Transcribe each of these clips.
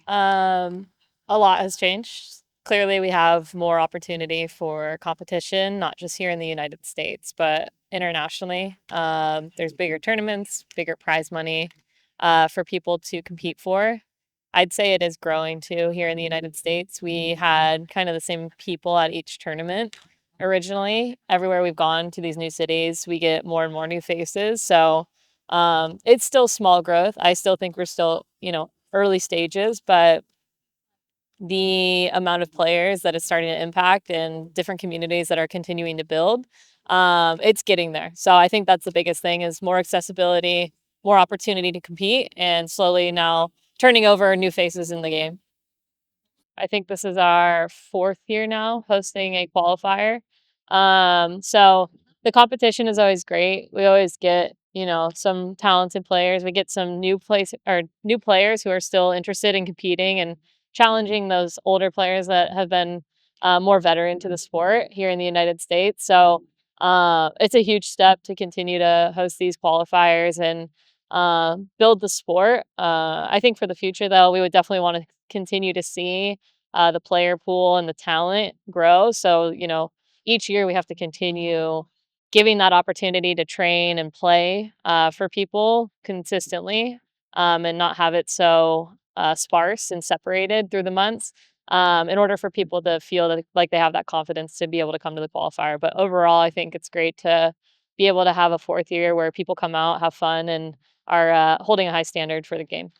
Um, a lot has changed. Clearly, we have more opportunity for competition, not just here in the United States, but internationally. There's bigger tournaments, bigger prize money for people to compete for. I'd say it is growing too here in the United States. We had kind of the same people at each tournament originally. Everywhere we've gone to these new cities, we get more and more new faces. So it's still small growth. I still think we're still, early stages, but the amount of players that it's starting to impact and different communities that are continuing to build, it's getting there. So I think that's the biggest thing is more accessibility, more opportunity to compete, and slowly now turning over new faces in the game. I think this is our fourth year now hosting a qualifier. So the competition is always great. We always get, some talented players. We get some new players who are still interested in competing and challenging those older players that have been more veteran to the sport here in the United States. So it's a huge step to continue to host these qualifiers and build the sport. I think for the future, though, we would definitely want to continue to see the player pool and the talent grow. So, each year we have to continue giving that opportunity to train and play for people consistently and not have it so sparse and separated through the months in order for people to feel like they have that confidence to be able to come to the qualifier. But overall, I think it's great to be able to have a fourth year where people come out, have fun, and are holding a high standard for the game.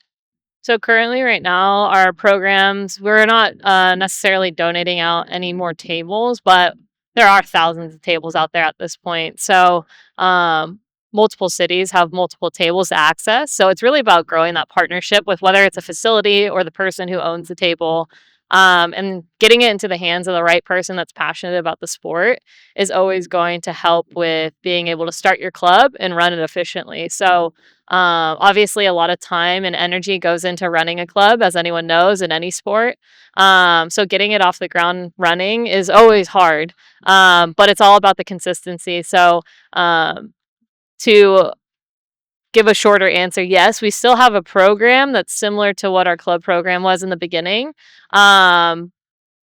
So currently, right now, our programs, we're not necessarily donating out any more tables, but there are thousands of tables out there at this point. So multiple cities have multiple tables to access. So it's really about growing that partnership with whether it's a facility or the person who owns the table. And getting it into the hands of the right person that's passionate about the sport is always going to help with being able to start your club and run it efficiently. So obviously, a lot of time and energy goes into running a club, as anyone knows in any sport. So getting it off the ground running is always hard, but it's all about the consistency. So to give a shorter answer, yes, we still have a program that's similar to what our club program was in the beginning.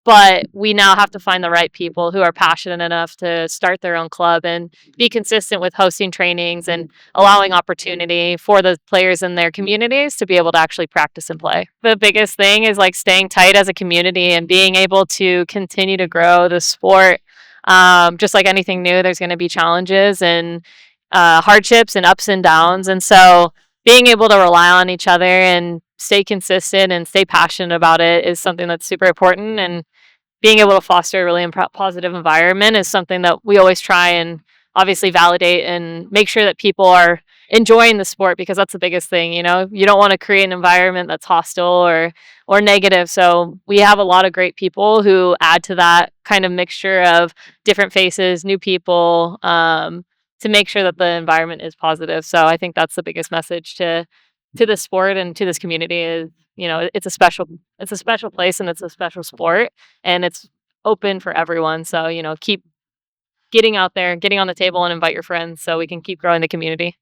But we now have to find the right people who are passionate enough to start their own club and be consistent with hosting trainings and allowing opportunity for the players in their communities to be able to actually practice and play. The biggest thing is like staying tight as a community and being able to continue to grow the sport. Just like anything new, there's going to be challenges and hardships and ups and downs. And so being able to rely on each other and stay consistent and stay passionate about it is something that's super important. And being able to foster a really positive environment is something that we always try and obviously validate and make sure that people are enjoying the sport, because that's the biggest thing. You don't want to create an environment that's hostile or negative. So we have a lot of great people who add to that kind of mixture of different faces, new people, to make sure that the environment is positive. So I think that's the biggest message to the sport and to this community is, it's a special place and it's a special sport and it's open for everyone. So, keep getting out there, getting on the table and invite your friends so we can keep growing the community.